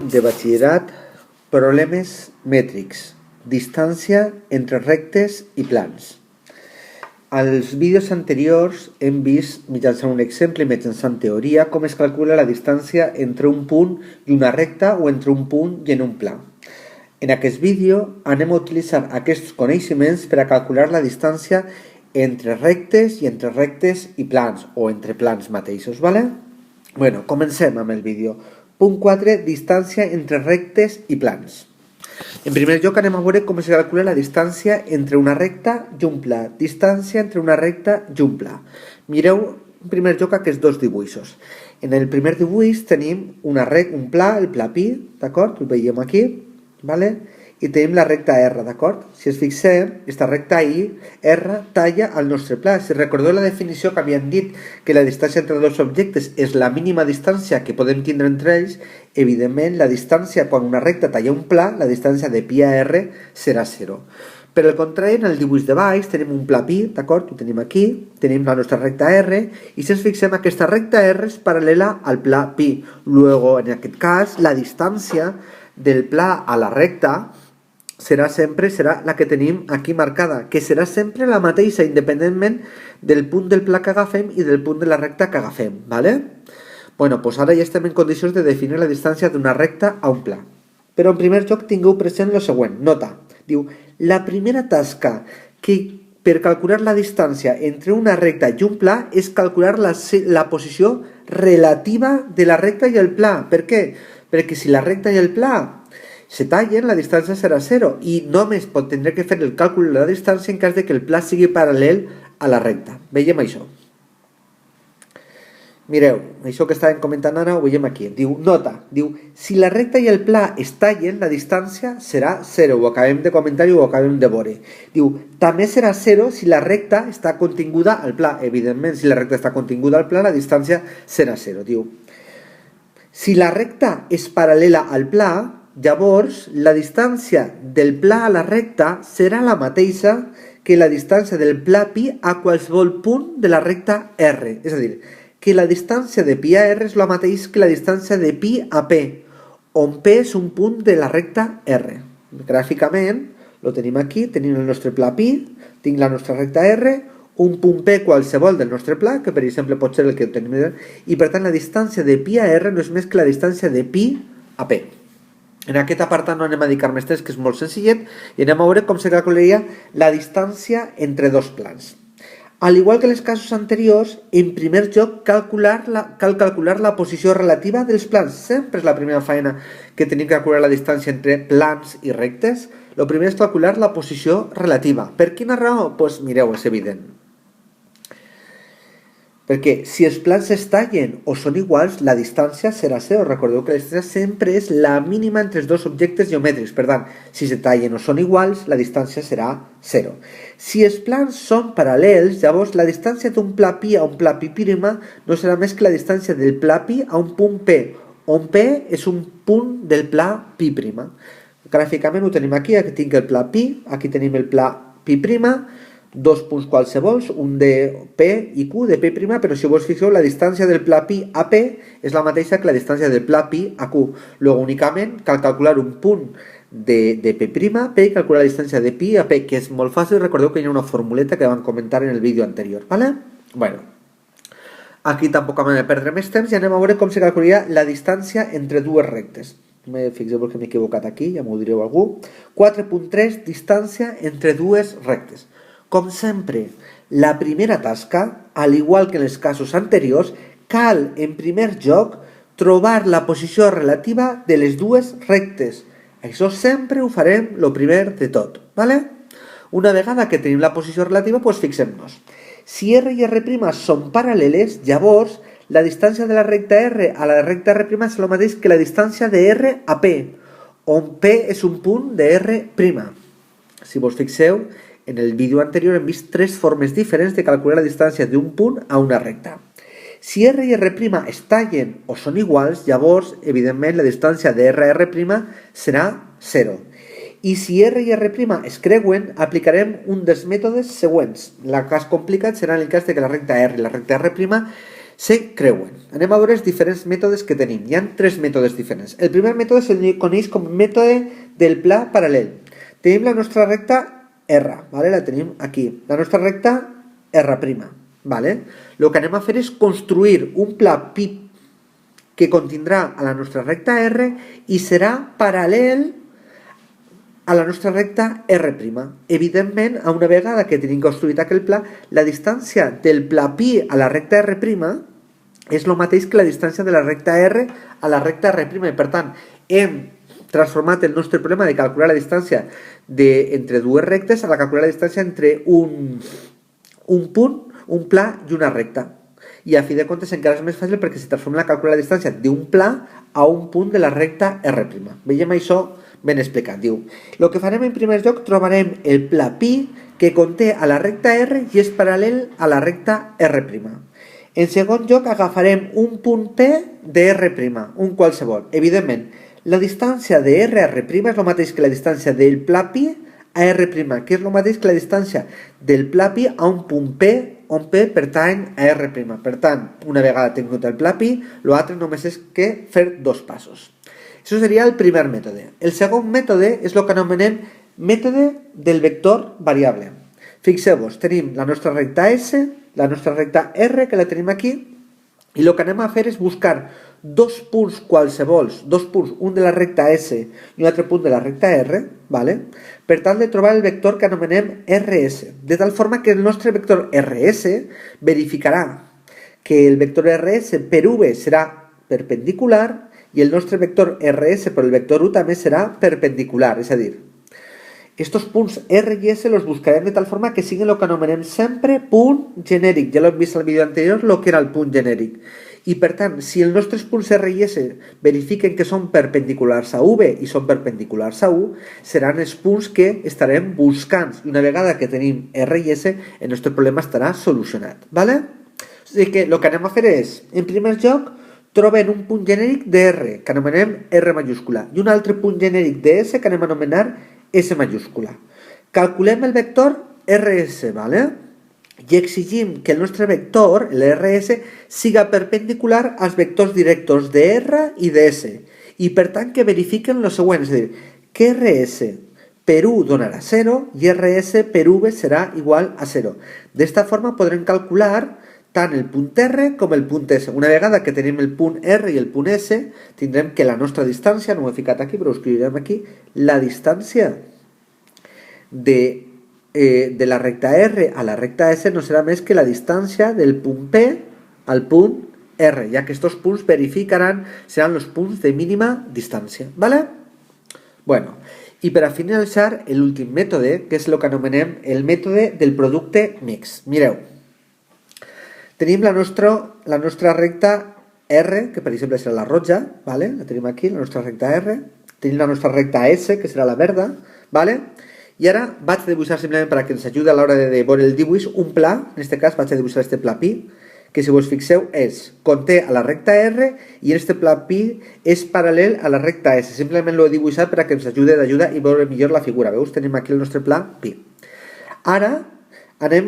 De batxillerat, problemes mètrics, distància entre rectes i plans. Als vídeos anteriors hem vist, mitjançant un exemple i mitjançant teoria, com es calcula la distància entre un punt i una recta o entre un punt i en un pla. En aquest vídeo anem a utilitzar aquests coneixements per a calcular la distància entre rectes i plans, o entre plans mateixos, ¿vale? Bueno, comencem amb el vídeo. Punt 4, distància entre rectes i plans. En primer lloc anem a veure com es calcula la distància entre una recta i un pla. Distància entre una recta i un pla. Mireu en primer lloc aquests dos dibuixos. En el primer dibuix tenim un pla, el pla pi, d'acord? El veiem aquí, ¿vale? I tenim la recta R, d'acord? Si es fixem, aquesta recta I, R, talla el nostre pla. Si recordeu la definició que havíem dit que la distància entre dos objectes és la mínima distància que podem tindre entre ells, evidentment la distància quan una recta talla un pla, la distància de pi a R serà 0. Per el contrari, en el dibuix de baix tenim un pla pi, d'acord? Ho tenim aquí, tenim la nostra recta R, i si ens fixem, aquesta recta R és paral·lela al pla pi. Luego, en aquest cas, la distància del pla a la recta serà la que tenim aquí marcada, que serà sempre la mateixa, independentment del punt del pla que agafem i del punt de la recta que agafem, ¿vale? Bueno, doncs ara ja estem en condicions de definir la distància d'una recta a un pla. Però en primer lloc tingueu present el següent, nota, diu, la primera tasca per calcular la distància entre una recta i un pla és calcular la posició relativa de la recta i el pla. Per què? Perquè si la recta i el pla se tallen, la distància serà 0 i només tindré que fer el càlcul de la distància en cas de que el pla sigui paral·lel a la recta. Veiem això. Mireu, això que estàvem comentant ara ho veiem aquí. Diu, nota, si la recta i el pla es tallen, la distància serà 0. Ho acabem de comentar i ho acabem de veure. Diu, també serà 0 si la recta està continguda al pla. Evidentment, si la recta està continguda al pla, la distància serà 0. Diu, si la recta és paral·lela al pla, llavors la distància del pla a la recta serà la mateixa que la distància del pla pi a qualsevol punt de la recta R. És a dir, que la distància de pi a R és la mateixa que la distància de pi a P, on P és un punt de la recta R. Gràficament, lo tenim aquí, tenim el nostre pla pi, tinc la nostra recta R, un punt P qualsevol del nostre pla, que per exemple pot ser el que tenim, i per tant la distància de pi a R no és més que la distància de pi a P. En aquest apartat no anem a dedicar més temps, que és molt senzillet, i anem a veure com se calcularia la distància entre dos plans. Al igual que en els casos anteriors, en primer lloc cal calcular la posició relativa dels plans. Sempre és la primera feina que tenim que calcular la distància entre plans i rectes. El primer és calcular la posició relativa. Per quina raó? Doncs mireu, és evident. Perquè si els plans es tallen o són iguals, la distància serà 0. Recordeu que la distància sempre és la mínima entre els dos objectes geomètrics. Per tant, si se tallen o són iguals, la distància serà 0. Si els plans són paral·lels, llavors la distància d'un pla pi a un pla pi' no serà més que la distància del pla pi a un punt P, on P és un punt del pla pi'. Gràficament ho tenim aquí tinc el pla pi, aquí tenim el pla pi', dos punts qualsevols, un de P i Q, de P', però si vos fixeu, la distància del pla pi a P és la mateixa que la distància del pla pi a Q. Luego, únicament, cal calcular un punt de P' a P i calcular la distància de pi a P, que és molt fàcil. Recordeu que hi ha una formuleta que vam comentar en el vídeo anterior, ¿vale? Bueno, aquí tampoc hem de perdre més temps i anem a veure com se calcularia la distància entre dues rectes. Fixeu que m'he equivocat aquí, ja m'ho direu algú. 4.3, distància entre dues rectes. Com sempre, la primera tasca, al igual que en els casos anteriors, cal, en primer lloc, trobar la posició relativa de les dues rectes. Això sempre ho farem el primer de tot, ¿vale? Una vegada que tenim la posició relativa, doncs fixem-nos. Si R i R' són paral·leles, llavors la distància de la recta R a la recta R' és el mateix que la distància de R a P, on P és un punt de R'. Si vos fixeu, en el vídeo anterior hem vist tres formes diferents de calcular la distància d'un punt a una recta. Si R i R' es tallen o són iguals, llavors, evidentment, la distància de R a R' serà 0. I si R i R' es creuen, aplicarem un dels mètodes següents. El cas complicat serà en el cas de que la recta R i la recta R' se creuen. Anem a veure els diferents mètodes que tenim. Hi ha 3 mètodes diferents. El primer mètode se'l coneix com a mètode del pla paral·lel. Tenim la nostra recta R, ¿vale? La tenim aquí. La nostra recta R', ¿vale? Lo que anem a fer és construir un pla pi que contindrà a la nostra recta R i serà paral·lel a la nostra recta R'. Evidentment, a una vegada que tenim construït aquell pla, la distància del pla pi a la recta R' és el mateix que la distància de la recta R a la recta R'. Per tant, hem transformat el nostre problema de calcular la distància entre dues rectes a la calcular la distància entre un punt, un pla i una recta. I a fi de comptes encara és més fàcil perquè se transforma la calcular la distància d'un pla a un punt de la recta R'. Veiem això ben explicat. Diu, el que farem en primer lloc, trobarem el pla pi que conté a la recta R i és paral·lel a la recta R'. En segon lloc, agafarem un punt P de R', un qualsevol. Evidentment, la distància de R a R' és el mateix que la distància del pla pi a R', que és el mateix que la distància del pla pi a un punt P, on P pertany a R'. Per tant, una vegada tingut el pla pi, l'altre només és que fer 2 passos. Això seria el primer mètode. El segon mètode és el que anomenem mètode del vector variable. Fixeu-vos, tenim la nostra recta S, la nostra recta R, que la tenim aquí, i el que anem a fer és buscar 2 punts qualsevols, 2 punts, un de la recta S i un altre punt de la recta R, ¿vale? Per tal de trobar el vector que anomenem RS, de tal forma que el nostre vector RS verificarà que el vector RS per V serà perpendicular i el nostre vector RS per el vector U també serà perpendicular, és a dir, estos punts R i S los buscarem de tal forma que siguin el que anomenem sempre punt genèric. Ja l'hem vist al vídeo anterior, el que era el punt genèric. I per tant, si els nostres punts R i S verifiquen que són perpendiculars a V i són perpendiculars a U, seran els punts que estarem buscant. I una vegada que tenim R i S, el nostre problema estarà solucionat. ¿Vale? O sigui que el que anem a fer és, en primer lloc, troben un punt genèric de R, que anomenem R majúscula, i un altre punt genèric de S, que anem a anomenar S majúscula. Calculem el vector RS, ¿vale? I exigim que el nostre vector, el RS, siga perpendicular als vectors directors de R i de S. I per tant que verifiquen el següent, és a dir, que RS per U donarà 0 i RS per V serà igual a 0. D'esta forma podrem calcular tant el punt R com el punt S. Una vegada que tenim el punt R i el punt S, tindrem que la nostra distància, no ho he ficat aquí, però ho escriurem aquí, la distància de la recta R a la recta S no serà més que la distància del punt P al punt R, ja que aquests punts verificaran, seran els punts de mínima distància. ¿Vale? Bueno, i per a finalitzar, l'últim mètode, que és el que anomenem el mètode del producte mixt. Mireu, tenim la nostra recta R, que per exemple serà la roja, ¿vale? La tenim aquí, la nostra recta R. Tenim la nostra recta S, que serà la verda, ¿vale? I ara vaig a dibuixar simplement perquè ens ajuda a l'hora de veure el dibuix un pla, en aquest cas vaig a dibuixar este pla pi, que si vos fixeu conté a la recta R i este pla pi és paral·lel a la recta S. Simplement l'he dibuixat perquè ens ajuda i veure millor la figura. Veus? Tenim aquí el nostre pla pi. Ara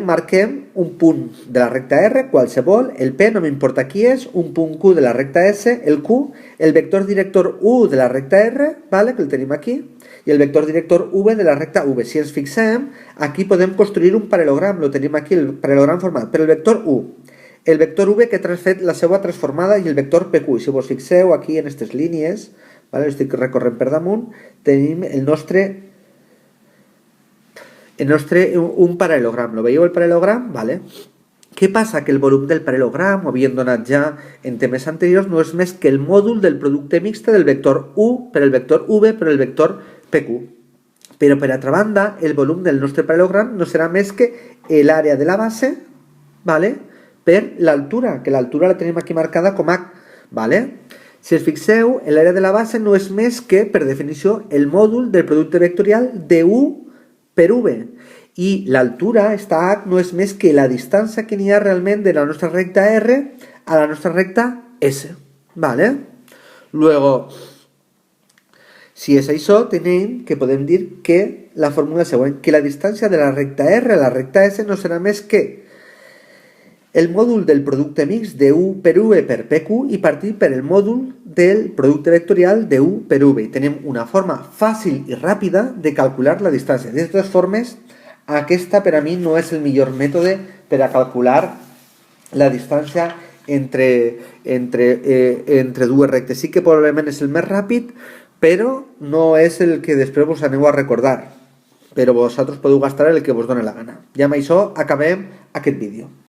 marquem un punt de la recta R, qualsevol, el P no m'importa qui és, un punt Q de la recta S, el Q, el vector director U de la recta R, ¿vale? Que el tenim aquí, i el vector director V de la recta V. Si ens fixem, aquí podem construir un paral·lelogram, lo tenim aquí, el paral·lelogram format per el vector U, el vector V que ha fet la seva transformada i el vector PQ. Si vos fixeu aquí en aquestes línies, ¿vale? Estic recorrent per damunt, tenim el nostre un paral·lelogram. Lo veieu el paral·lelogram? Vale. Què passa? Que el volum del paral·lelogram, ho havíem donat ja en temes anteriors, no és més que el mòdul del producte mixte del vector U per el vector V per el vector PQ. Però per altra banda, el volum del nostre paral·lelogram no serà més que l'àrea de la base, ¿vale? Per l'altura, que l'altura la tenim aquí marcada com H, ¿vale? Si us fixeu, l'àrea de la base no és més que, per definició, el mòdul del producte vectorial de U per V. I l'altura, esta H, no és més que la distància que n'hi ha realment de la nostra recta R a la nostra recta S. ¿Vale? Luego, si és això, tenim que podem dir que la fórmula següent, que la distància de la recta R a la recta S no serà més que el mòdul del producte mix de U per V per PQ i partir per el mòdul del producte vectorial de U per V. I tenim una forma fàcil i ràpida de calcular la distància. De totes formes, aquesta per a mi no és el millor mètode per a calcular la distància entre dues rectes. Sí que probablement és el més ràpid, però no és el que després vos aneu a recordar. Però vosaltres podeu gastar el que vos doni la gana. I amb això acabem aquest vídeo.